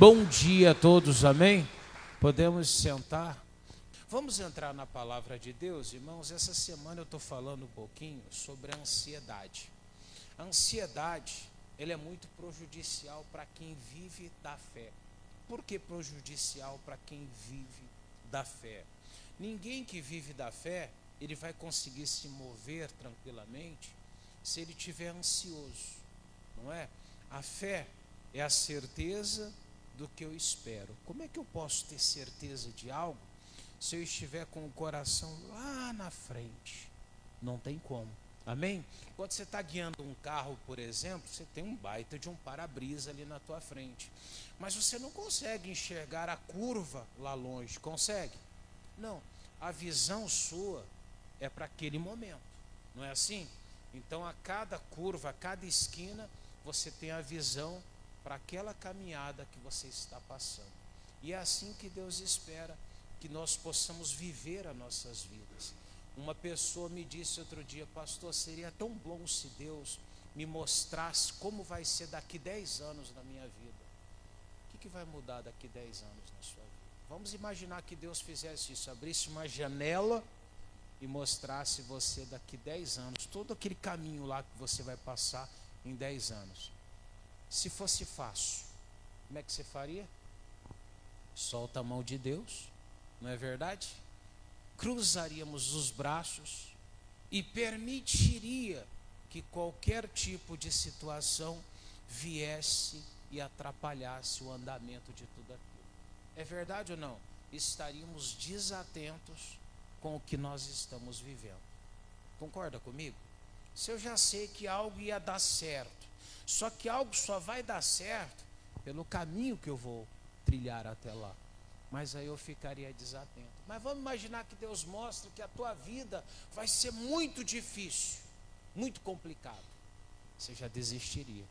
Bom dia a todos, amém? Podemos sentar? Vamos entrar na palavra de Deus, irmãos. Essa semana eu estou falando um pouquinho sobre a ansiedade. A ansiedade, ela é muito prejudicial para quem vive da fé. Por que prejudicial para quem vive da fé? Ninguém que vive da fé, ele vai conseguir se mover tranquilamente se ele estiver ansioso, não é? A fé é a certeza do que eu espero. Como é que eu posso ter certeza de algo se eu estiver com o coração lá na frente? Não tem como. Amém? Quando você está guiando um carro, por exemplo, você tem um baita de um para-brisa ali na tua frente, mas você não consegue enxergar a curva lá longe. Consegue? Não. A visão sua é para aquele momento. Não é assim? Então a cada curva, a cada esquina, você tem a visão para aquela caminhada que você está passando. E é assim que Deus espera que nós possamos viver as nossas vidas. Uma pessoa me disse outro dia: pastor, seria tão bom se Deus me mostrasse como vai ser daqui 10 anos na minha vida. O que vai mudar daqui 10 anos na sua vida? Vamos imaginar que Deus fizesse isso, abrisse uma janela e mostrasse você daqui 10 anos, todo aquele caminho lá que você vai passar em 10 anos. Se fosse fácil, como é que você faria? Solta a mão de Deus, não é verdade? Cruzaríamos os braços e permitiria que qualquer tipo de situação viesse e atrapalhasse o andamento de tudo aquilo. É verdade ou não? Estaríamos desatentos com o que nós estamos vivendo. Concorda comigo? Se eu já sei que algo ia dar certo, só que algo só vai dar certo pelo caminho que eu vou trilhar até lá, mas aí eu ficaria desatento. Mas vamos imaginar que Deus mostra que a tua vida vai ser muito difícil, muito complicado. Você já desistiria.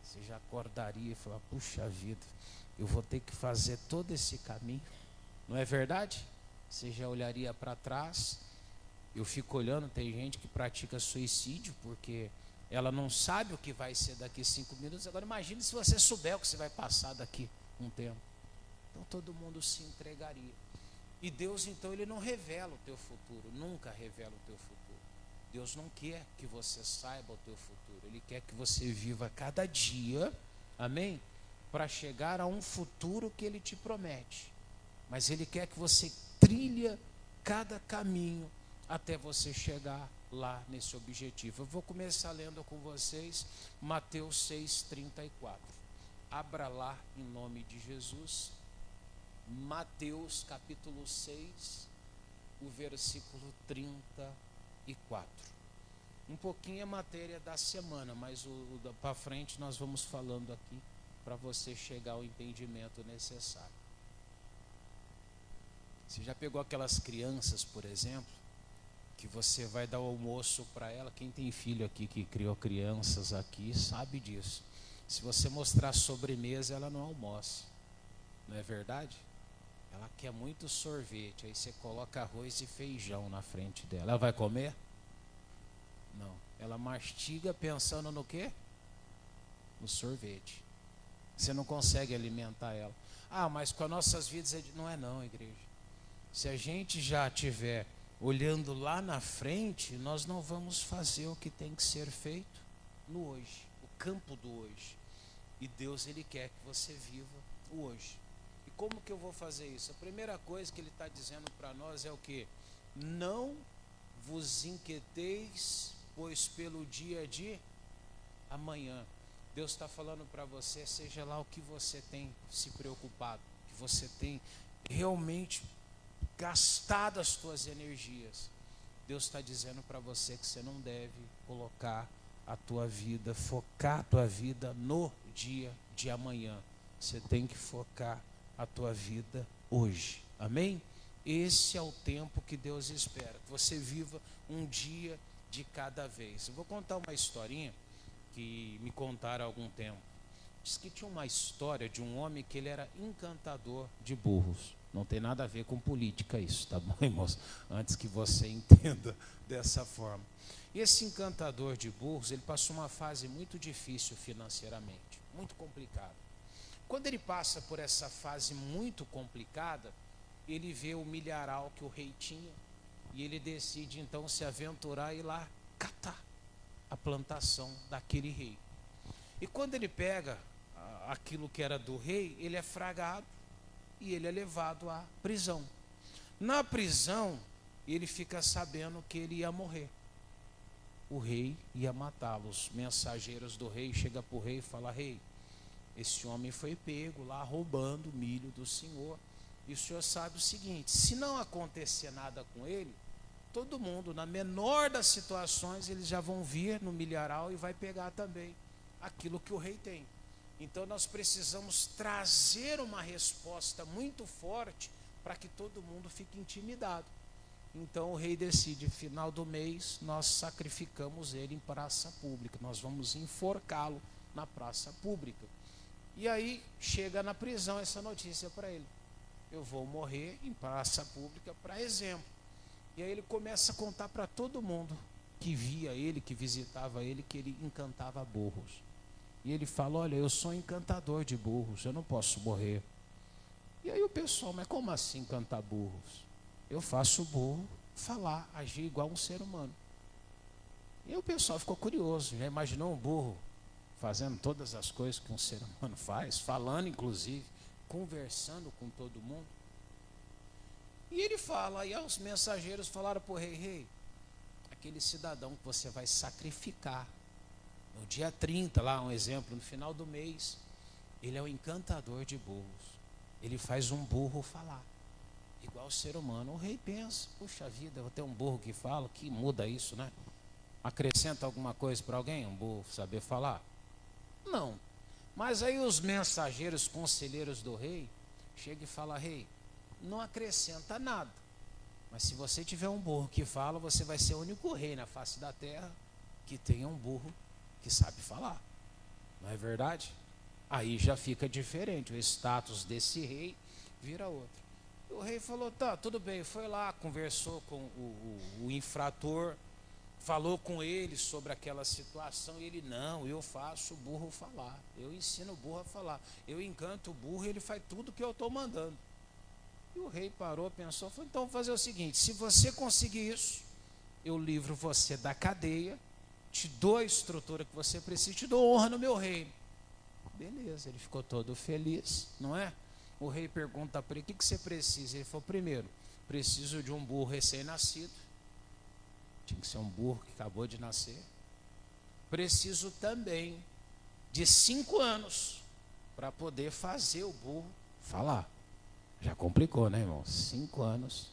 Você já acordaria e falaria: puxa vida, eu vou ter que fazer todo esse caminho. Não é verdade? Você já olharia para trás. Eu fico olhando, tem gente que pratica suicídio porque ela não sabe o que vai ser daqui 5 minutos. Agora imagine se você souber o que você vai passar daqui um tempo. Então todo mundo se entregaria. E Deus, então, ele não revela o teu futuro, nunca revela o teu futuro. Deus não quer que você saiba o teu futuro, Ele quer que você viva cada dia, amém? Para chegar a um futuro que Ele te promete. Mas Ele quer que você trilhe cada caminho até você chegar lá nesse objetivo. Eu vou começar lendo com vocês Mateus 6:34. Abra lá em nome de Jesus. Mateus capítulo 6, o versículo 34. Um pouquinho é matéria da semana, mas para frente nós vamos falando aqui para você chegar ao entendimento necessário. Você já pegou aquelas crianças, por exemplo, que você vai dar o almoço para ela? Quem tem filho aqui que criou crianças aqui sabe disso. Se você mostrar sobremesa, ela não almoça, não é verdade? Ela quer muito sorvete, aí você coloca arroz e feijão na frente dela. Ela vai comer? Não. Ela mastiga pensando no quê? No sorvete. Você não consegue alimentar ela. Ah, mas com as nossas vidas não é não, igreja. Se a gente já estiver olhando lá na frente, nós não vamos fazer o que tem que ser feito no hoje, o campo do hoje. E Deus, Ele quer que você viva o hoje. E como que eu vou fazer isso? A primeira coisa que Ele está dizendo para nós é o quê? Não vos inquieteis, pois pelo dia de amanhã. Deus está falando para você, seja lá o que você tem se preocupado, que você tem realmente gastado as tuas energias. Deus está dizendo para você que você não deve colocar a tua vida, focar a tua vida no dia de amanhã. Você tem que focar a tua vida hoje. Amém? Esse é o tempo que Deus espera, que você viva um dia de cada vez. Eu vou contar uma historinha que me contaram há algum tempo. Diz que tinha uma história de um homem que ele era encantador de burros. Não tem nada a ver com política isso, tá bom, irmãos? Antes que você entenda dessa forma. E esse encantador de burros, ele passou uma fase muito difícil financeiramente, muito complicada. Quando ele passa por essa fase muito complicada, ele vê o milharal que o rei tinha e ele decide então se aventurar e ir lá catar a plantação daquele rei. E quando ele pega aquilo que era do rei, ele é fragado e ele é levado à prisão. Na prisão, ele fica sabendo que ele ia morrer. O rei ia matá-lo. Os mensageiros do rei chegam para o rei e falam: rei, esse homem foi pego lá roubando o milho do senhor. E o senhor sabe o seguinte: se não acontecer nada com ele, todo mundo, na menor das situações, eles já vão vir no milharal e vai pegar também aquilo que o rei tem. Então nós precisamos trazer uma resposta muito forte para que todo mundo fique intimidado. Então o rei decide, final do mês, nós sacrificamos ele em praça pública, nós vamos enforcá-lo na praça pública. E aí chega na prisão essa notícia para ele: eu vou morrer em praça pública, para exemplo. E aí ele começa a contar para todo mundo que via ele, que visitava ele, que ele encantava burros. E ele fala: olha, eu sou encantador de burros, eu não posso morrer. E aí o pessoal: mas como assim encantar burros? Eu faço o burro falar, agir igual um ser humano. E aí o pessoal ficou curioso, já imaginou um burro fazendo todas as coisas que um ser humano faz, falando inclusive, conversando com todo mundo? E ele fala, e os mensageiros falaram para o rei: rei, aquele cidadão que você vai sacrificar no dia 30, lá um exemplo, no final do mês, ele é um encantador de burros, ele faz um burro falar igual o ser humano. O rei pensa: puxa vida, eu vou ter um burro que fala, que muda isso, né? Acrescenta alguma coisa para alguém, um burro saber falar? Não. Mas aí os mensageiros, conselheiros do rei, chegam e falam: rei, não acrescenta nada, mas se você tiver um burro que fala, você vai ser o único rei na face da terra que tenha um burro que sabe falar. Não é verdade? Aí já fica diferente, o status desse rei vira outro. O rei falou: tá, tudo bem. Foi lá, conversou com o infrator, falou com ele sobre aquela situação. E ele: não, eu faço o burro falar, eu ensino o burro a falar, eu encanto o burro e ele faz tudo que eu estou mandando. E o rei parou, pensou, falou: então vou fazer o seguinte, se você conseguir isso, eu livro você da cadeia, te dou a estrutura que você precisa, te dou honra no meu reino. Beleza, ele ficou todo feliz, não é? O rei pergunta para ele: o que você precisa? Ele falou: primeiro, preciso de um burro recém-nascido. Tinha que ser um burro que acabou de nascer. Preciso também de 5 anos para poder fazer o burro falar. Já complicou, né, irmão? 5 anos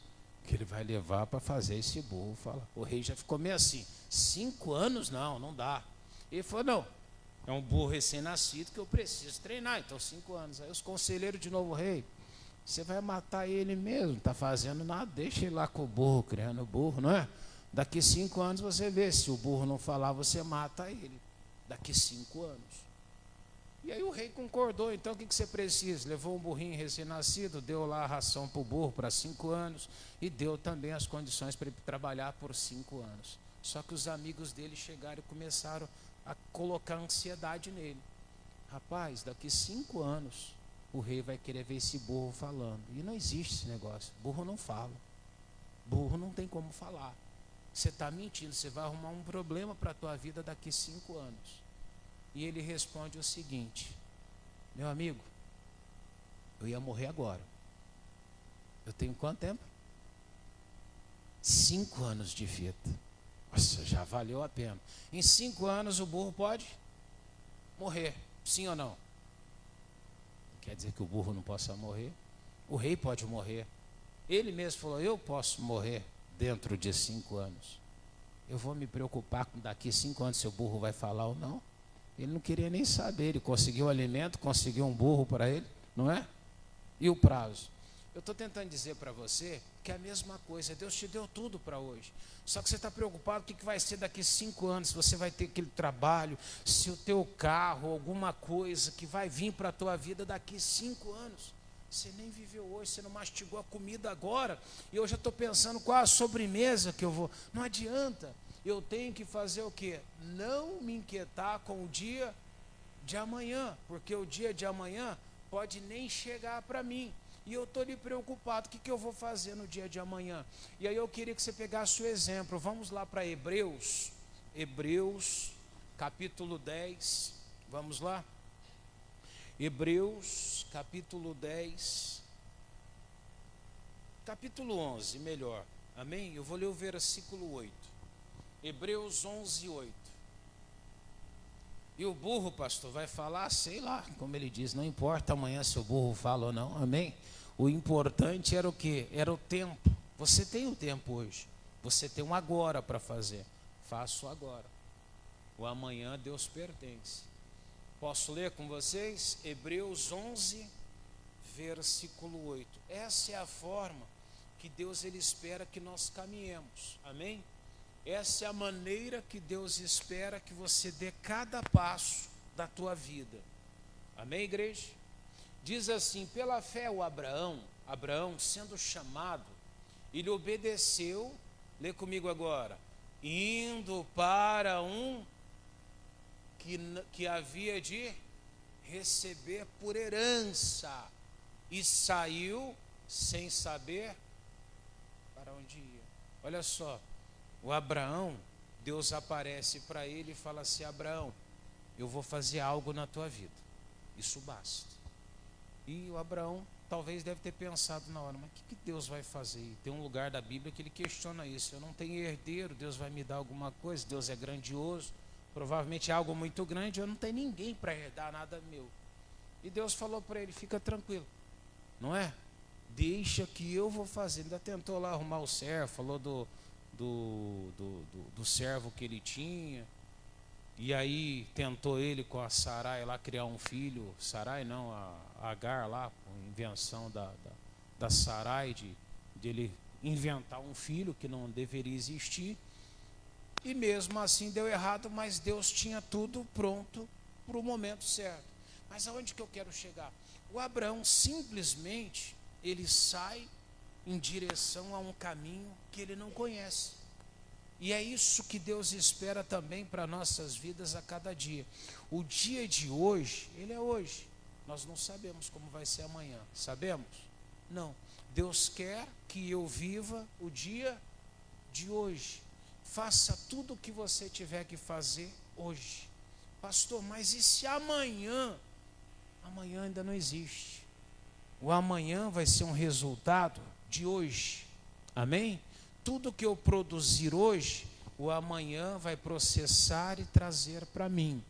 que ele vai levar para fazer esse burro falar. O rei já ficou meio assim: 5 anos? Não dá. Ele falou: não, é um burro recém-nascido que eu preciso treinar, então 5 anos. Aí os conselheiros de novo: rei, você vai matar ele mesmo, não está fazendo nada, deixa ele lá com o burro, criando o burro, não é? Daqui 5 anos você vê, se o burro não falar, você mata ele. Daqui 5 anos. E aí o rei concordou. Então o que você precisa? Levou um burrinho recém-nascido, deu lá a ração para o burro para 5 anos e deu também as condições para ele trabalhar por 5 anos. Só que os amigos dele chegaram e começaram a colocar ansiedade nele. Rapaz, daqui 5 anos o rei vai querer ver esse burro falando. E não existe esse negócio. Burro não fala. Burro não tem como falar. Você está mentindo, você vai arrumar um problema para a tua vida daqui 5 anos. E ele responde o seguinte: meu amigo, eu ia morrer agora. Eu tenho quanto tempo? 5 anos de vida. Nossa, já valeu a pena. Em 5 anos o burro pode morrer, sim ou não? Quer dizer que o burro não possa morrer? O rei pode morrer. Ele mesmo falou: eu posso morrer dentro de 5 anos. Eu vou me preocupar com daqui 5 anos se o burro vai falar ou não? Ele não queria nem saber. Ele conseguiu alimento, conseguiu um burro para ele, não é? E o prazo? Eu estou tentando dizer para você que é a mesma coisa. Deus te deu tudo para hoje. Só que você está preocupado com o que vai ser daqui 5 anos, se você vai ter aquele trabalho, se o teu carro, alguma coisa que vai vir para a tua vida daqui 5 anos. Você nem viveu hoje, você não mastigou a comida agora, e eu já estou pensando qual a sobremesa que eu vou. Não adianta, eu tenho que fazer o quê? Não me inquietar com o dia de amanhã, porque o dia de amanhã pode nem chegar para mim. E eu estou ali preocupado, o que eu vou fazer no dia de amanhã? E aí eu queria que você pegasse o exemplo. Vamos lá para Hebreus, capítulo 10, vamos lá? Hebreus, capítulo 10, capítulo 11, melhor, amém? Eu vou ler o versículo 8, Hebreus 11, 8. E o burro, pastor, vai falar, sei lá, como ele diz, não importa amanhã se o burro fala ou não, amém? O importante era o quê? Era o tempo. Você tem o tempo hoje, você tem um agora para fazer, faço agora. O amanhã Deus pertence. Posso ler com vocês? Hebreus 11, versículo 8. Essa é a forma que Deus ele espera que nós caminhemos, amém? Essa é a maneira que Deus espera que você dê cada passo da tua vida, amém, igreja? Diz assim: pela fé o Abraão sendo chamado, ele obedeceu, lê comigo agora, indo para um que havia de receber por herança, e saiu sem saber para onde ia. Olha só, o Abraão, Deus aparece para ele e fala assim: Abraão, eu vou fazer algo na tua vida, isso basta. E o Abraão talvez deve ter pensado na hora, mas o que Deus vai fazer? E tem um lugar da Bíblia que ele questiona isso: eu não tenho herdeiro, Deus vai me dar alguma coisa? Deus é grandioso, provavelmente é algo muito grande, eu não tenho ninguém para herdar nada meu. E Deus falou para ele: fica tranquilo, não é? Deixa que eu vou fazer. Ainda tentou lá arrumar o servo, falou do servo que ele tinha, e aí tentou ele com a Sarai lá criar um filho. Sarai não, a Agar lá, a invenção da Sarai de ele inventar um filho que não deveria existir. E mesmo assim deu errado, mas Deus tinha tudo pronto para o momento certo. Mas aonde que eu quero chegar? O Abraão simplesmente, ele sai em direção a um caminho que ele não conhece. E é isso que Deus espera também para nossas vidas a cada dia. O dia de hoje, ele é hoje. Nós não sabemos como vai ser amanhã. Sabemos? Não. Deus quer que eu viva o dia de hoje. Faça tudo o que você tiver que fazer hoje. Pastor, mas e se amanhã? Amanhã ainda não existe. O amanhã vai ser um resultado de hoje. Amém? Tudo que eu produzir hoje, o amanhã vai processar e trazer para mim.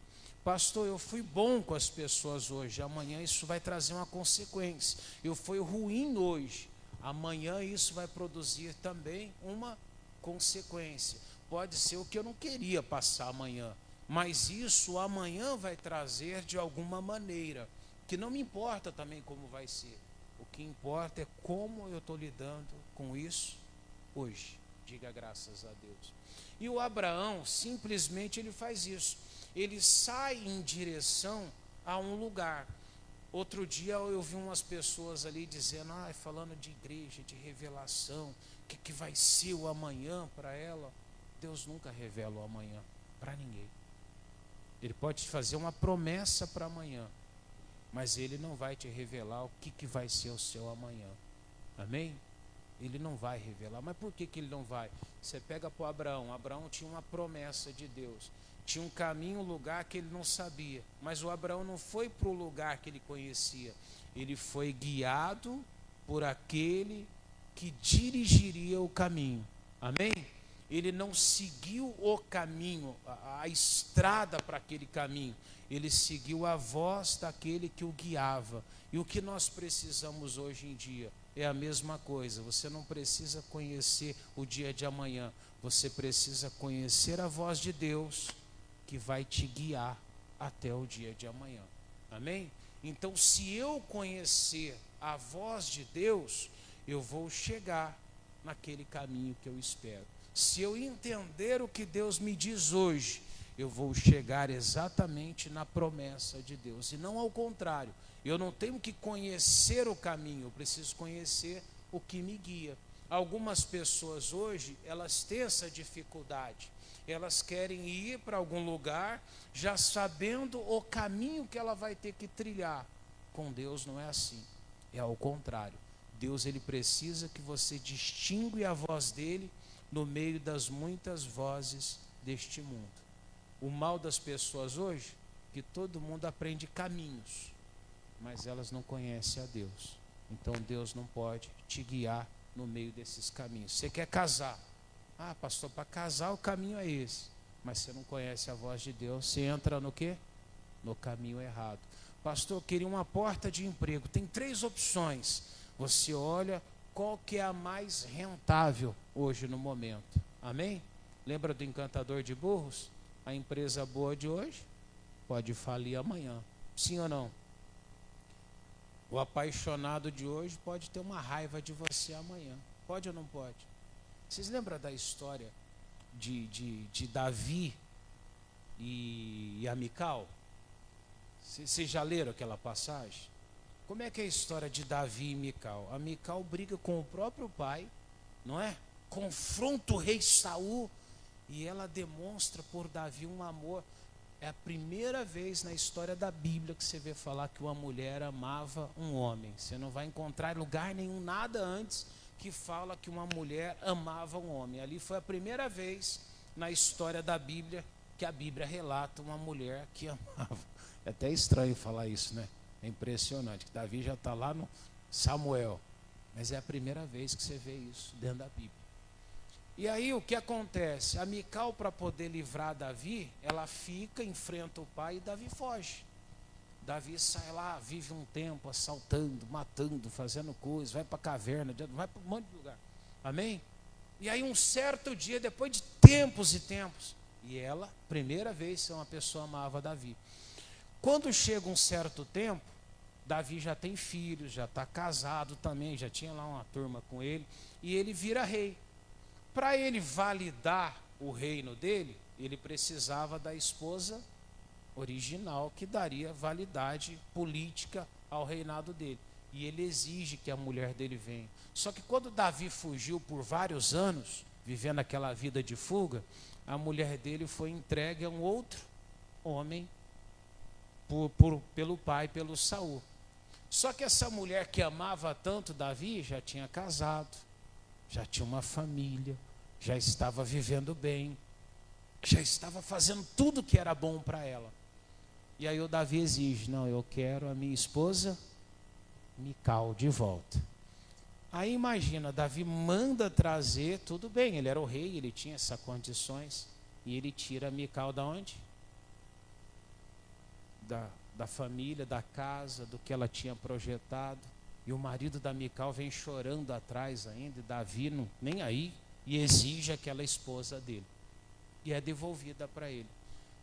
Pastor, eu fui bom com as pessoas hoje, amanhã isso vai trazer uma consequência. Eu fui ruim hoje, amanhã isso vai produzir também uma consequência. Pode ser o que eu não queria passar amanhã, mas isso amanhã vai trazer de alguma maneira, que não me importa também como vai ser. O que importa é como eu estou lidando com isso hoje. Diga graças a Deus. E o Abraão simplesmente ele faz isso. Ele sai em direção a um lugar. Outro dia eu vi umas pessoas ali dizendo, falando de igreja, de revelação, o que vai ser o amanhã para ela. Deus nunca revela o amanhã para ninguém. Ele pode te fazer uma promessa para amanhã, mas ele não vai te revelar o que vai ser o seu amanhã. Amém? Ele não vai revelar. Mas por que ele não vai? Você pega para o Abraão. Abraão tinha uma promessa de Deus. Tinha um caminho, um lugar que ele não sabia. Mas o Abraão não foi para o lugar que ele conhecia. Ele foi guiado por aquele que dirigiria o caminho. Amém? Ele não seguiu o caminho, a estrada para aquele caminho. Ele seguiu a voz daquele que o guiava. E o que nós precisamos hoje em dia é a mesma coisa. Você não precisa conhecer o dia de amanhã. Você precisa conhecer a voz de Deus que vai te guiar até o dia de amanhã. Amém? Então, se eu conhecer a voz de Deus, eu vou chegar naquele caminho que eu espero. Se eu entender o que Deus me diz hoje, eu vou chegar exatamente na promessa de Deus. E não ao contrário. Eu não tenho que conhecer o caminho, eu preciso conhecer o que me guia. Algumas pessoas hoje, elas têm essa dificuldade. Elas querem ir para algum lugar, já sabendo o caminho que ela vai ter que trilhar. Com Deus não é assim, é ao contrário. Deus, ele precisa que você distinga a voz dele no meio das muitas vozes deste mundo. O mal das pessoas hoje, que todo mundo aprende caminhos, mas elas não conhecem a Deus. Então Deus não pode te guiar no meio desses caminhos. Você quer casar? Ah, pastor, para casar o caminho é esse. Mas você não conhece a voz de Deus, você entra no quê? No caminho errado. Pastor, eu queria uma porta de emprego. Tem 3 opções. Você olha qual que é a mais rentável hoje no momento. Amém? Lembra do encantador de burros? A empresa boa de hoje pode falir amanhã. Sim ou não? O apaixonado de hoje pode ter uma raiva de você amanhã. Pode ou não pode? Vocês lembram da história de Davi e Amical? Vocês já leram aquela passagem? Como é que é a história de Davi e Mical? A Mical briga com o próprio pai, não é? Confronta o rei Saul e ela demonstra por Davi um amor. É a primeira vez na história da Bíblia que você vê falar que uma mulher amava um homem. Você não vai encontrar em lugar nenhum nada antes que fala que uma mulher amava um homem. Ali foi a primeira vez na história da Bíblia que a Bíblia relata uma mulher que amava. É até estranho falar isso, né? É impressionante, que Davi já está lá no Samuel. Mas é a primeira vez que você vê isso dentro da Bíblia. E aí o que acontece? A Mical, para poder livrar Davi, ela fica, enfrenta o pai e Davi foge. Davi sai lá, vive um tempo assaltando, matando, fazendo coisas, vai para a caverna, vai para um monte de lugar. Amém? E aí um certo dia, depois de tempos e tempos, e ela, primeira vez, uma pessoa amava Davi. Quando chega um certo tempo, Davi já tem filhos, já está casado também, já tinha lá uma turma com ele, e ele vira rei. Para ele validar o reino dele, ele precisava da esposa original, que daria validade política ao reinado dele. E ele exige que a mulher dele venha. Só que quando Davi fugiu por vários anos, vivendo aquela vida de fuga, a mulher dele foi entregue a um outro homem pelo pai, pelo Saul. Só que essa mulher que amava tanto Davi já tinha casado, já tinha uma família, já estava vivendo bem, já estava fazendo tudo que era bom para ela. E aí o Davi exige: não, eu quero a minha esposa Mical de volta. Aí imagina, Davi manda trazer, tudo bem, ele era o rei, ele tinha essas condições, e ele tira Mical da onde? Da família, da casa, do que ela tinha projetado. E o marido da Mical vem chorando atrás ainda, e Davi não, nem aí, e exige aquela esposa dele. E é devolvida para ele.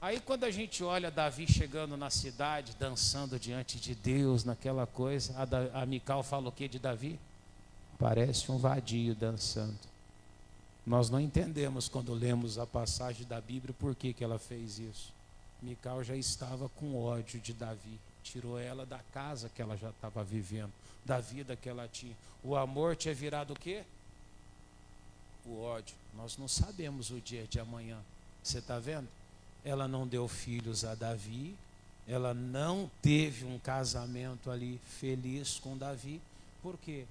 Aí quando a gente olha Davi chegando na cidade, dançando diante de Deus, naquela coisa, a Mical fala o que de Davi? Parece um vadio dançando. Nós não entendemos quando lemos a passagem da Bíblia por que ela fez isso. Mical já estava com ódio de Davi, tirou ela da casa que ela já estava vivendo, da vida que ela tinha. O amor tinha virado o quê? O ódio. Nós não sabemos o dia de amanhã. Você está vendo? Ela não deu filhos a Davi, ela não teve um casamento ali feliz com Davi. Por quê?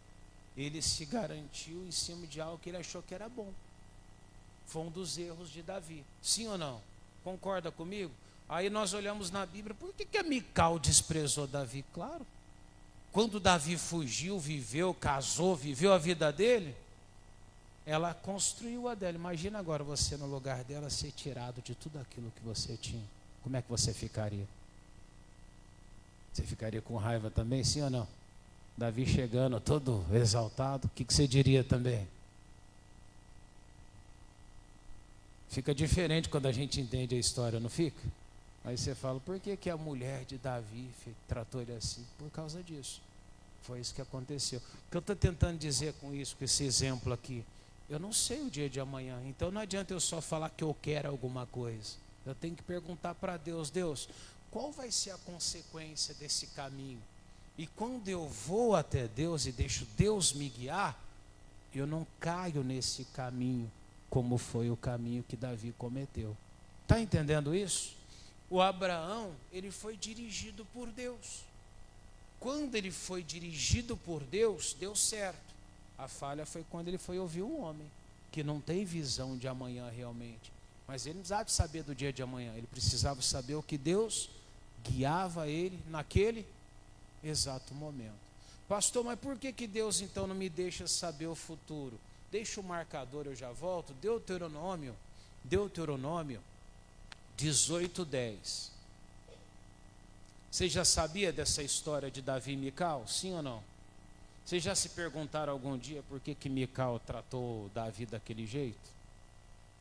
Ele se garantiu em cima de algo que ele achou que era bom. Foi um dos erros de Davi. Sim ou não? Concorda comigo? Aí nós olhamos na Bíblia, por que a Mical desprezou Davi? Claro, quando Davi fugiu, viveu, casou, viveu a vida dele, ela construiu a dela. Imagina agora você no lugar dela ser tirado de tudo aquilo que você tinha. Como é que você ficaria? Você ficaria com raiva também, sim ou não? Davi chegando todo exaltado, o que você diria também? Fica diferente quando a gente entende a história, não fica? Aí você fala, por que a mulher de Davi tratou ele assim? Por causa disso. Foi isso que aconteceu. O que eu estou tentando dizer com isso, com esse exemplo aqui? Eu não sei o dia de amanhã, então não adianta eu só falar que eu quero alguma coisa. Eu tenho que perguntar para Deus, Deus, qual vai ser a consequência desse caminho? E quando eu vou até Deus e deixo Deus me guiar, eu não caio nesse caminho, como foi o caminho que Davi cometeu. Está entendendo isso? O Abraão, ele foi dirigido por Deus. quando ele foi dirigido por Deus, deu certo. A falha foi quando ele foi ouvir um homem que não tem visão de amanhã realmente. Mas ele não precisava saber do dia de amanhã, ele precisava saber o que Deus guiava ele naquele exato momento. Pastor, mas por que Deus então não me deixa saber o futuro? Deixa o marcador, eu já volto. Deuteronômio 18:10. Você já sabia dessa história de Davi e Mical? Sim ou não? Vocês já se perguntaram algum dia por que Mical tratou Davi daquele jeito?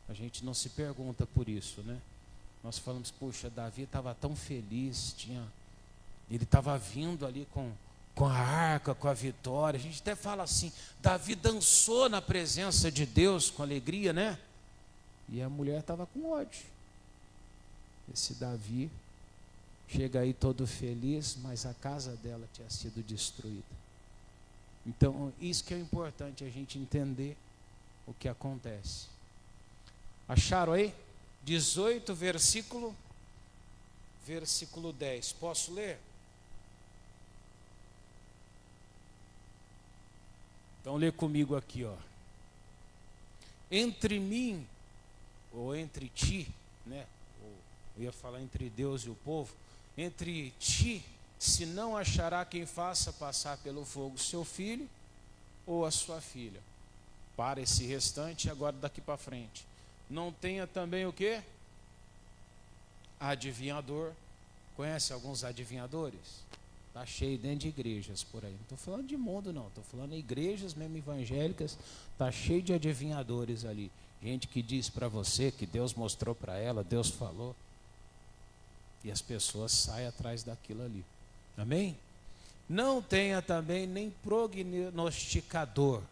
A gente não se pergunta por isso, né? Nós falamos, puxa, Davi estava tão feliz, ele estava vindo ali com a arca, com a vitória. A gente até fala assim, Davi dançou na presença de Deus com alegria, né? E a mulher estava com ódio. Esse Davi chega aí todo feliz, mas a casa dela tinha sido destruída. Então, isso que é importante, a gente entender o que acontece. Acharam aí? 18, versículo 10. Posso ler? Então lê comigo aqui, ó. Entre mim, ou entre ti, né? Eu ia falar entre Deus e o povo. Entre ti, se não achará quem faça passar pelo fogo seu filho ou a sua filha. Para esse restante, agora daqui para frente. Não tenha também o quê? Adivinhador. Conhece alguns adivinhadores? Está cheio dentro de igrejas por aí. Não estou falando de mundo não, estou falando de igrejas mesmo evangélicas. Está cheio de adivinhadores ali. Gente que diz para você que Deus mostrou para ela, Deus falou. E as pessoas saem atrás daquilo ali. Amém? Não tenha também nem prognosticador,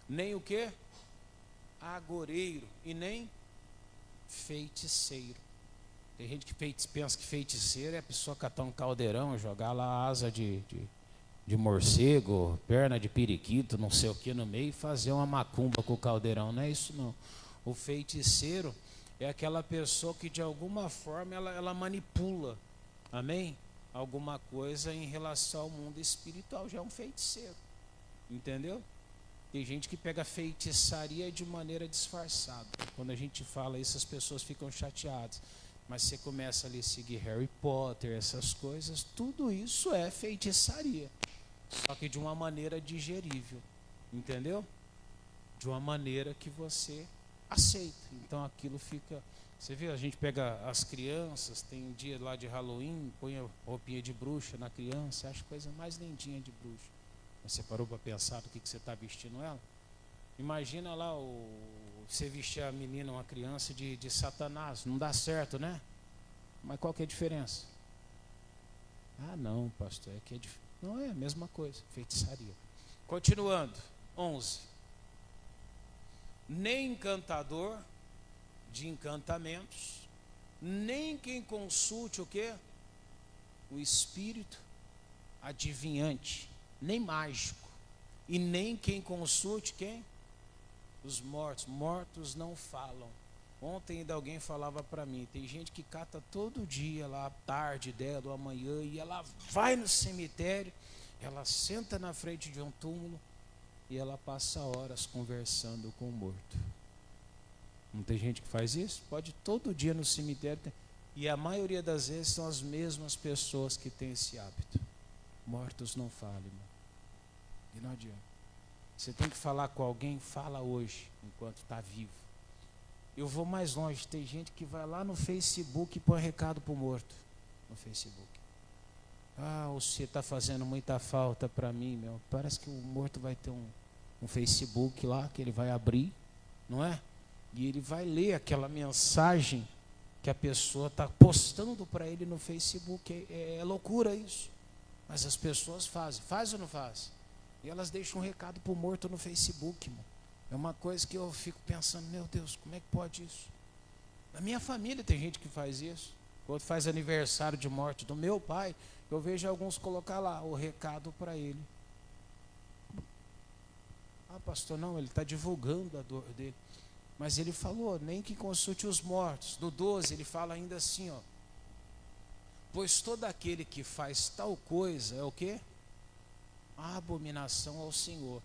nem o quê? Agoreiro e nem feiticeiro. Tem gente que pensa que feiticeiro é a pessoa catar um caldeirão, jogar lá asa de morcego, perna de periquito, não sei o que no meio e fazer uma macumba com o caldeirão. Não é isso não. O feiticeiro é aquela pessoa que de alguma forma ela manipula, amém? Alguma coisa em relação ao mundo espiritual, já é um feiticeiro, entendeu? Tem gente que pega feitiçaria de maneira disfarçada. Quando a gente fala isso, as pessoas ficam chateadas. Mas você começa ali a seguir Harry Potter, essas coisas, tudo isso é feitiçaria. Só que de uma maneira digerível, entendeu? De uma maneira que você aceita. Então aquilo fica... Você vê, a gente pega as crianças, tem um dia lá de Halloween, põe a roupinha de bruxa na criança, acha a coisa mais lindinha de bruxa. Mas você parou para pensar do que você está vestindo ela? Imagina lá você vestir a menina, uma criança de Satanás, não dá certo, né? Mas qual que é a diferença? Ah não, pastor, é que é diferente. Não é a mesma coisa, feitiçaria. Continuando, 11. Nem encantador de encantamentos, nem quem consulte o quê? O espírito adivinhante, nem mágico, e nem quem consulte quem? Os mortos. Mortos não falam. Ontem ainda alguém falava para mim, tem gente que cata todo dia lá, a tarde dela, ou amanhã, e ela vai no cemitério, ela senta na frente de um túmulo e ela passa horas conversando com o morto. Não tem gente que faz isso? Pode ir todo dia no cemitério, e a maioria das vezes são as mesmas pessoas que têm esse hábito. Mortos não falam, irmão. E não adianta. Você tem que falar com alguém, fala hoje, enquanto está vivo. Eu vou mais longe, tem gente que vai lá no Facebook e põe recado para o morto. No Facebook. Ah, você está fazendo muita falta para mim, meu. Parece que o morto vai ter um Facebook lá, que ele vai abrir, não é? E ele vai ler aquela mensagem que a pessoa está postando para ele no Facebook. É loucura isso. Mas as pessoas fazem. Faz ou não faz? E elas deixam um recado para o morto no Facebook, irmão. É uma coisa que eu fico pensando, meu Deus, como é que pode isso? Na minha família tem gente que faz isso. Quando faz aniversário de morte do meu pai, eu vejo alguns colocar lá o recado para ele. Ah, pastor, não, ele está divulgando a dor dele. Mas ele falou, nem que consulte os mortos. No 12 ele fala ainda assim, ó. Pois todo aquele que faz tal coisa é o quê? abominação ao Senhor.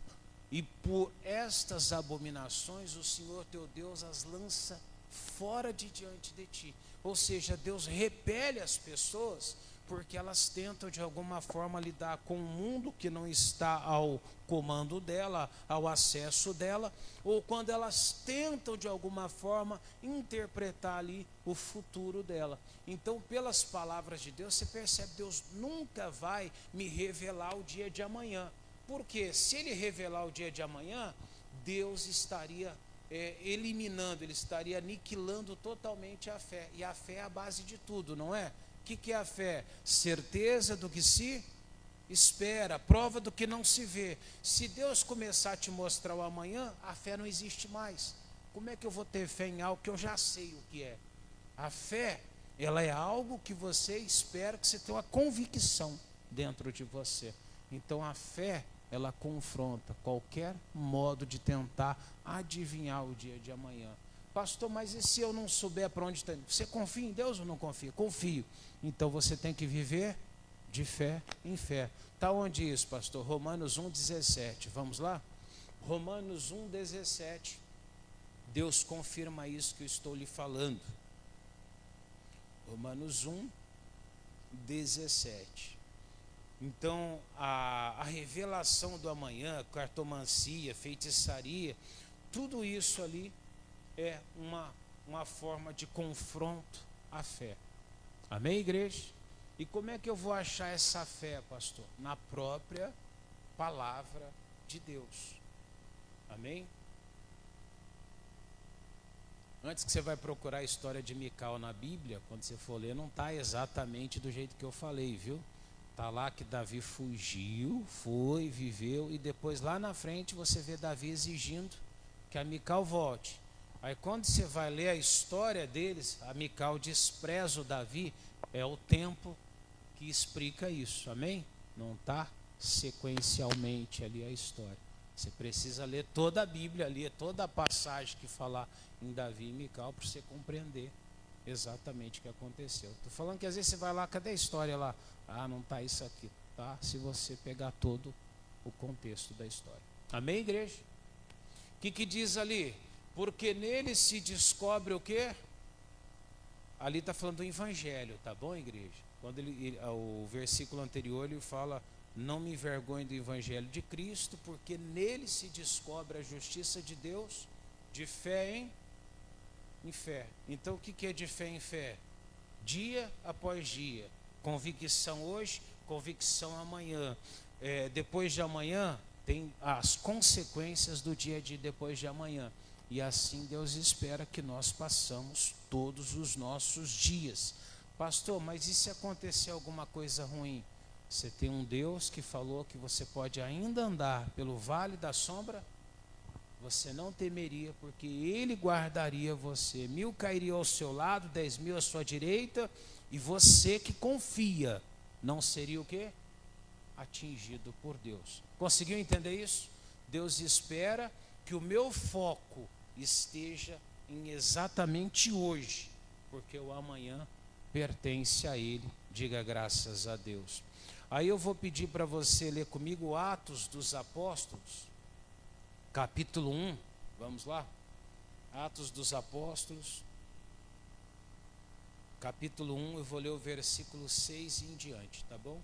E por estas abominações o Senhor teu Deus as lança fora de diante de ti. Ou seja, Deus repele as pessoas porque elas tentam de alguma forma lidar com um mundo que não está ao comando dela, ao acesso dela, ou quando elas tentam de alguma forma interpretar ali o futuro dela. Então, pelas palavras de Deus, você percebe, Deus nunca vai me revelar o dia de amanhã. Porque se ele revelar o dia de amanhã, Deus estaria eliminando, ele estaria aniquilando totalmente a fé. E a fé é a base de tudo, não é? O que é a fé? Certeza do que se espera, prova do que não se vê. Se Deus começar a te mostrar o amanhã, a fé não existe mais. Como é que eu vou ter fé em algo que eu já sei o que é? A fé, ela é algo que você espera, que você tem uma convicção dentro de você. Então a fé, ela confronta qualquer modo de tentar adivinhar o dia de amanhã. Pastor, mas e se eu não souber para onde está indo? Você confia em Deus ou não confia? Confio. Então você tem que viver de fé em fé. Está onde isso, pastor? Romanos 1,17. Vamos lá? Romanos 1,17. Deus confirma isso que eu estou lhe falando. Romanos 1,17. Então, a revelação do amanhã, cartomancia, feitiçaria, tudo isso ali é uma forma de confronto à fé. Amém, igreja? E como é que eu vou achar essa fé, pastor? Na própria palavra de Deus. Amém? Antes que você vai procurar a história de Mical na Bíblia, quando você for ler, não está exatamente do jeito que eu falei, viu? Está lá que Davi fugiu, foi, viveu, e depois lá na frente você vê Davi exigindo que a Mical volte. Aí quando você vai ler a história deles, a Mical despreza o Davi, é o tempo que explica isso, amém? Não está sequencialmente ali a história. Você precisa ler toda a Bíblia ali, toda a passagem que falar em Davi e Mical para você compreender exatamente o que aconteceu. Estou falando que às vezes você vai lá, cadê a história lá? Ah, não está isso aqui, tá? Se você pegar todo o contexto da história. Amém, igreja? O que diz ali? Porque nele se descobre o quê? Ali está falando do evangelho, tá bom, igreja? Quando o versículo anterior ele fala: não me envergonhe do evangelho de Cristo, porque nele se descobre a justiça de Deus, de fé em fé. Então o que é de fé em fé? Dia após dia, convicção hoje, convicção amanhã. Depois de amanhã tem as consequências do dia de depois de amanhã. E assim Deus espera que nós passamos todos os nossos dias. Pastor, mas e se acontecer alguma coisa ruim? Você tem um Deus que falou que você pode ainda andar pelo vale da sombra? Você não temeria, porque Ele guardaria você. 1000 cairiam ao seu lado, 10.000 à sua direita, e você que confia, não seria o quê? Atingido por Deus. Conseguiu entender isso? Deus espera que o meu foco esteja em exatamente hoje, porque o amanhã pertence a Ele. Diga graças a Deus. Aí eu vou pedir para você ler comigo Atos dos Apóstolos, capítulo 1, vamos lá? Atos dos Apóstolos, capítulo 1, eu vou ler o versículo 6 e em diante, tá bom?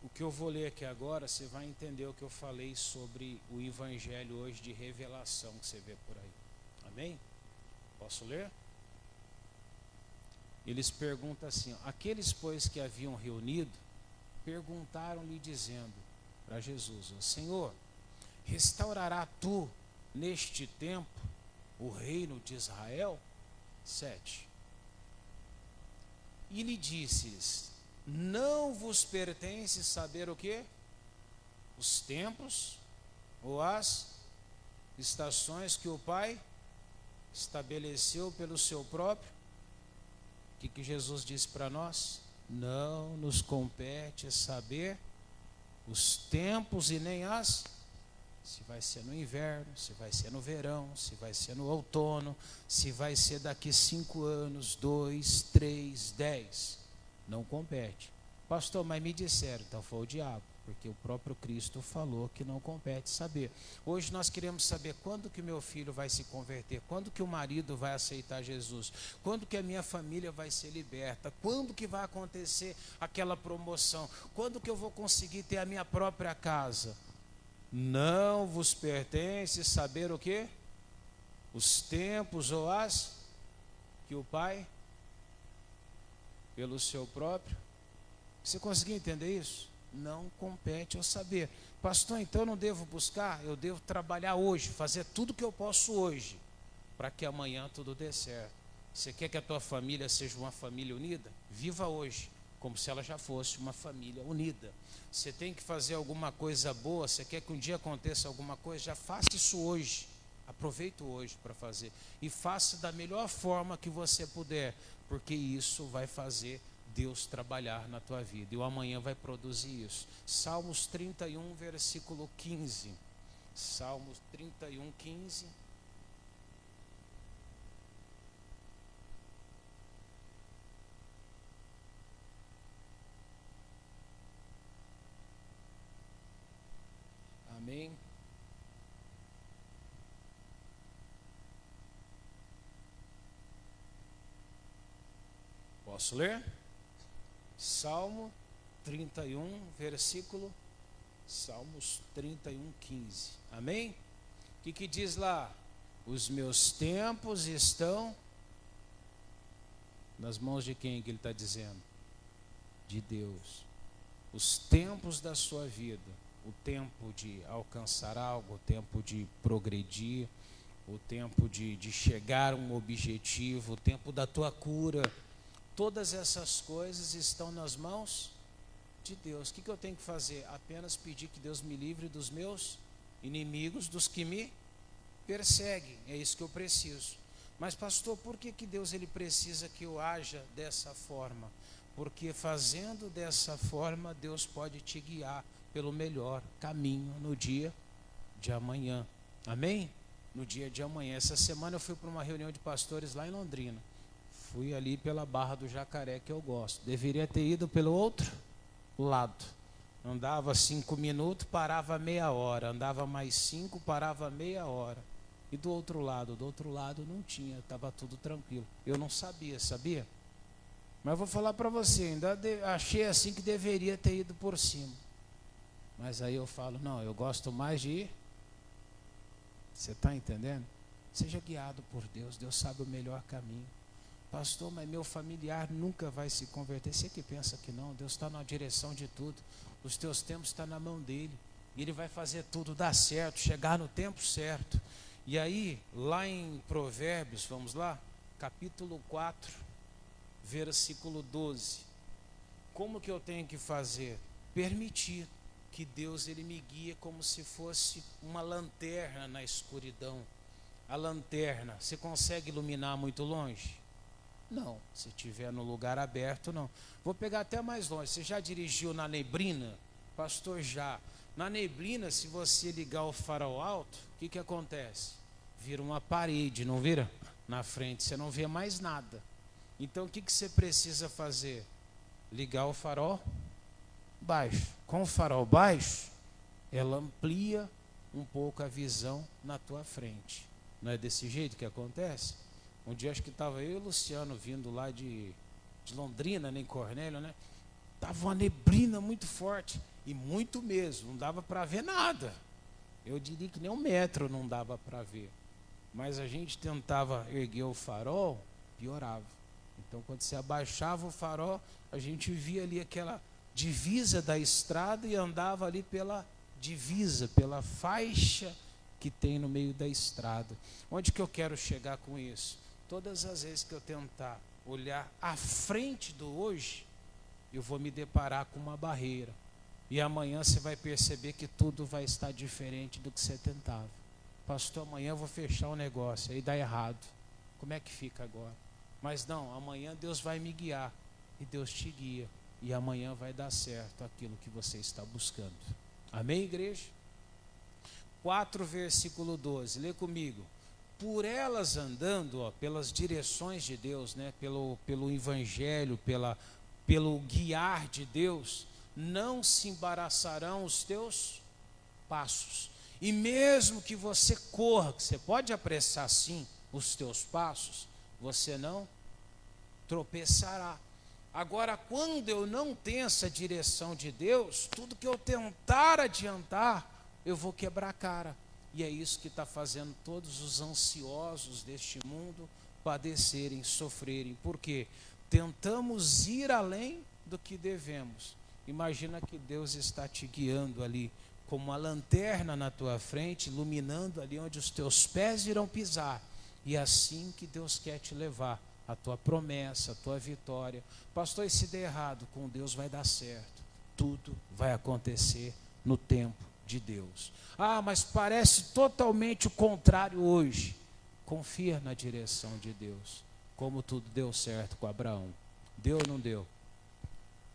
O que eu vou ler aqui agora, você vai entender o que eu falei sobre o evangelho hoje de revelação que você vê por aí. Amém? Posso ler? Eles perguntam assim: aqueles, pois, que haviam reunido, perguntaram-lhe dizendo para Jesus: Senhor, restaurará tu neste tempo o reino de Israel? 7. E lhe disse-lhes: não vos pertence saber o que? Os tempos ou as estações que o Pai estabeleceu pelo seu próprio. O que Jesus disse para nós? Não nos compete saber os tempos e nem as, se vai ser no inverno, se vai ser no verão, se vai ser no outono, se vai ser daqui 5 anos, 2, 3, 10. Não compete. Pastor, mas me disseram, então foi o diabo, porque o próprio Cristo falou que não compete saber. Hoje nós queremos saber quando que meu filho vai se converter, quando que o marido vai aceitar Jesus, quando que a minha família vai ser liberta, quando que vai acontecer aquela promoção, quando que eu vou conseguir ter a minha própria casa. Não vos pertence saber o quê? Os tempos ou as que o Pai, pelo seu próprio. Você conseguiu entender isso? Não compete eu saber. Pastor, então eu não devo buscar? Eu devo trabalhar hoje, fazer tudo que eu posso hoje, para que amanhã tudo dê certo. Você quer que a tua família seja uma família unida? Viva hoje, como se ela já fosse uma família unida. Você tem que fazer alguma coisa boa, você quer que um dia aconteça alguma coisa, já faça isso hoje. Aproveite hoje para fazer. E faça da melhor forma que você puder, porque isso vai fazer Deus trabalhar na tua vida. E o amanhã vai produzir isso. Salmos 31, versículo 15. Salmos 31, 15. Amém. Posso ler? Salmo 31, versículo, Salmos 31, 15. Amém? O que diz lá? Os meus tempos estão nas mãos de quem que ele está dizendo? De Deus. Os tempos da sua vida, o tempo de alcançar algo, o tempo de progredir, o tempo de chegar a um objetivo, o tempo da tua cura, todas essas coisas estão nas mãos de Deus. O que eu tenho que fazer? Apenas pedir que Deus me livre dos meus inimigos, dos que me perseguem. É isso que eu preciso. Mas pastor, por que Deus ele precisa que eu haja dessa forma? Porque fazendo dessa forma, Deus pode te guiar pelo melhor caminho no dia de amanhã. Amém? No dia de amanhã. Essa semana eu fui para uma reunião de pastores lá em Londrina. Fui ali pela Barra do Jacaré, que eu gosto. Deveria ter ido pelo outro lado. Andava 5 minutos, parava meia hora. Andava mais 5, parava meia hora. E do outro lado não tinha, estava tudo tranquilo. Eu não sabia, sabia? Mas eu vou falar para você, ainda achei assim que deveria ter ido por cima. Mas aí eu falo, não, eu gosto mais de ir. Você está entendendo? Seja guiado por Deus, Deus sabe o melhor caminho. Pastor, mas meu familiar nunca vai se converter. Você que pensa que não, Deus está na direção de tudo. Os teus tempos estão na mão dele. E ele vai fazer tudo dar certo, chegar no tempo certo. E aí, lá em Provérbios, vamos lá, capítulo 4, versículo 12. Como que eu tenho que fazer? Permitir que Deus ele me guie como se fosse uma lanterna na escuridão. A lanterna, você consegue iluminar muito longe? Não, se estiver no lugar aberto, não. Vou pegar até mais longe. Você já dirigiu na neblina? Pastor, já. Na neblina, se você ligar o farol alto, o que acontece? Vira uma parede, não vira? Na frente, você não vê mais nada. Então, o que você precisa fazer? Ligar o farol baixo. Com o farol baixo, ela amplia um pouco a visão na tua frente. Não é desse jeito que acontece? Um dia acho que estava eu e o Luciano vindo lá de Londrina, nem Cornélio, né? Estava uma neblina muito forte, e muito mesmo, não dava para ver nada. Eu diria que nem 1 metro não dava para ver. Mas a gente tentava erguer o farol, piorava. Então quando você abaixava o farol, a gente via ali aquela divisa da estrada e andava ali pela divisa, pela faixa que tem no meio da estrada. Onde que eu quero chegar com isso? Todas as vezes que eu tentar olhar à frente do hoje, eu vou me deparar com uma barreira. E amanhã você vai perceber que tudo vai estar diferente do que você tentava. Pastor, amanhã eu vou fechar um negócio, aí dá errado. Como é que fica agora? Mas não, amanhã Deus vai me guiar. E Deus te guia. e amanhã vai dar certo aquilo que você está buscando. Amém, igreja? 4, versículo 12, lê comigo. Por elas andando, ó, pelas direções de Deus, né, pelo evangelho, pelo guiar de Deus, não se embaraçarão os teus passos. E mesmo que você corra, que você pode apressar sim os teus passos, você não tropeçará. Agora, quando eu não tenho essa direção de Deus, tudo que eu tentar adiantar, eu vou quebrar a cara. E é isso que está fazendo todos os ansiosos deste mundo padecerem, sofrerem. Por quê? Tentamos ir além do que devemos. Imagina que Deus está te guiando ali, como uma lanterna na tua frente, iluminando ali onde os teus pés irão pisar. E é assim que Deus quer te levar. A tua promessa, a tua vitória. Pastor, e se der errado, com Deus vai dar certo. Tudo vai acontecer no tempo de Deus. Ah, mas parece totalmente o contrário hoje. Confia na direção de Deus. Como tudo deu certo com Abraão. Deu ou não deu?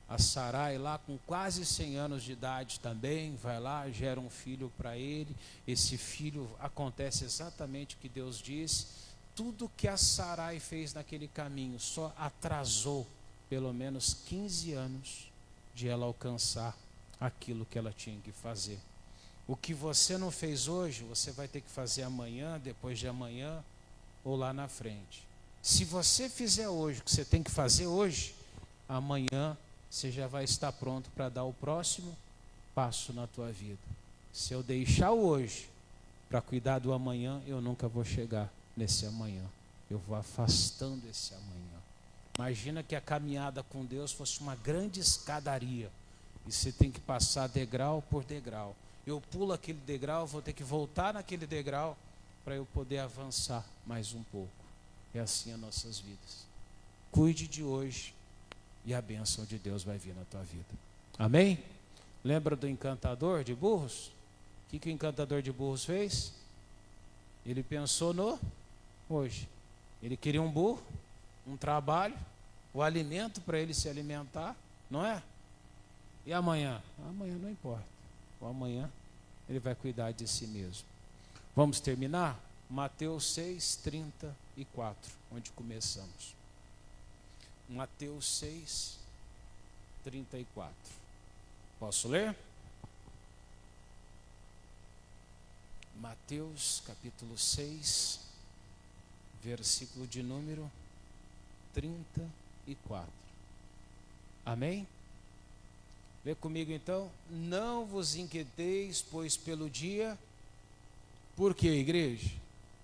A Sarai lá com quase 100 anos de idade também, vai lá, gera um filho para ele. Esse filho acontece exatamente o que Deus disse. Tudo que a Sarai fez naquele caminho só atrasou pelo menos 15 anos de ela alcançar aquilo que ela tinha que fazer. O que você não fez hoje, você vai ter que fazer amanhã, depois de amanhã ou lá na frente. Se você fizer hoje o que você tem que fazer hoje, amanhã você já vai estar pronto para dar o próximo passo na tua vida. Se eu deixar hoje para cuidar do amanhã, eu nunca vou chegar nesse amanhã. Eu vou afastando esse amanhã. Imagina que a caminhada com Deus fosse uma grande escadaria e você tem que passar degrau por degrau. Eu pulo aquele degrau, vou ter que voltar naquele degrau para eu poder avançar mais um pouco. É assim as nossas vidas. Cuide de hoje e a bênção de Deus vai vir na tua vida. Amém? Lembra do encantador de burros? O que o encantador de burros fez? Ele pensou no hoje. Ele queria um burro, um trabalho, o alimento para ele se alimentar, não é? E amanhã? Amanhã não importa. O amanhã ele vai cuidar de si mesmo. Vamos terminar? Mateus 6, 34, onde começamos. Mateus 6, 34. Posso ler? Mateus capítulo 6, versículo de número 34. Amém? Lê comigo então. Não vos inquieteis, pois pelo dia. Por quê, igreja?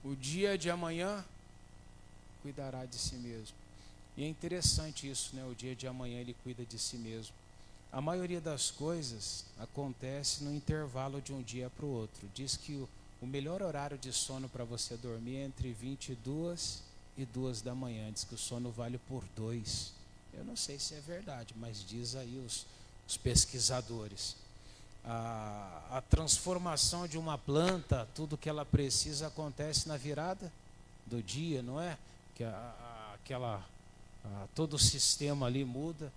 O dia de amanhã cuidará de si mesmo. E é interessante isso, né? O dia de amanhã ele cuida de si mesmo. A maioria das coisas acontece no intervalo de um dia para o outro. Diz que o melhor horário de sono para você dormir é entre 22 e 2 da manhã. Diz que o sono vale por 2. Eu não sei se é verdade, mas diz aí os pesquisadores. A transformação de uma planta, tudo que ela precisa acontece na virada do dia, não é? Que todo o sistema ali muda.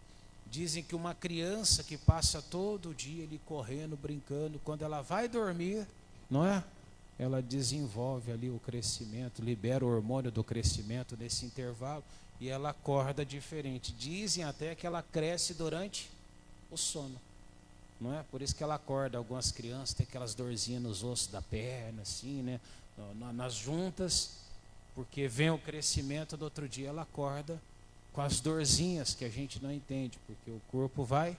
Dizem que uma criança que passa todo o dia ali correndo, brincando, quando ela vai dormir, não é? Ela desenvolve ali o crescimento, libera o hormônio do crescimento nesse intervalo e ela acorda diferente. Dizem até que ela cresce durante o sono, não é? Por isso que ela acorda. Algumas crianças têm aquelas dorzinhas nos ossos da perna, assim, né? Nas juntas, porque vem o crescimento, do outro dia ela acorda com as dorzinhas que a gente não entende, porque o corpo vai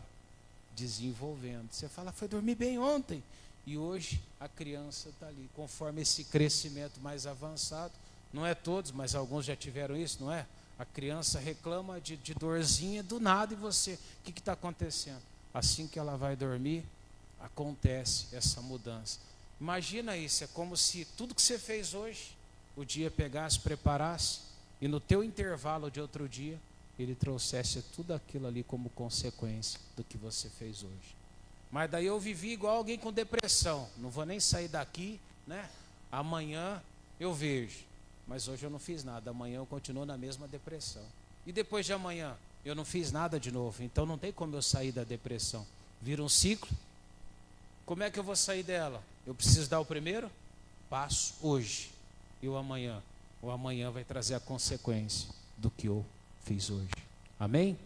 desenvolvendo. Você fala, foi dormir bem ontem, e hoje a criança está ali, conforme esse crescimento mais avançado. Não é todos, mas alguns já tiveram isso, não é? A criança reclama de dorzinha do nada, e você, o que está acontecendo? Assim que ela vai dormir, acontece essa mudança. Imagina isso, é como se tudo que você fez hoje, o dia pegasse, preparasse, e no teu intervalo de outro dia, ele trouxesse tudo aquilo ali como consequência do que você fez hoje. Mas daí eu vivi igual alguém com depressão. Não vou nem sair daqui, né? Amanhã eu vejo. Mas hoje eu não fiz nada. Amanhã eu continuo na mesma depressão. E depois de amanhã? Eu não fiz nada de novo, então não tem como eu sair da depressão. Vira um ciclo. Como é que eu vou sair dela? Eu preciso dar o primeiro passo hoje. E o amanhã? O amanhã vai trazer a consequência do que eu fiz hoje. Amém?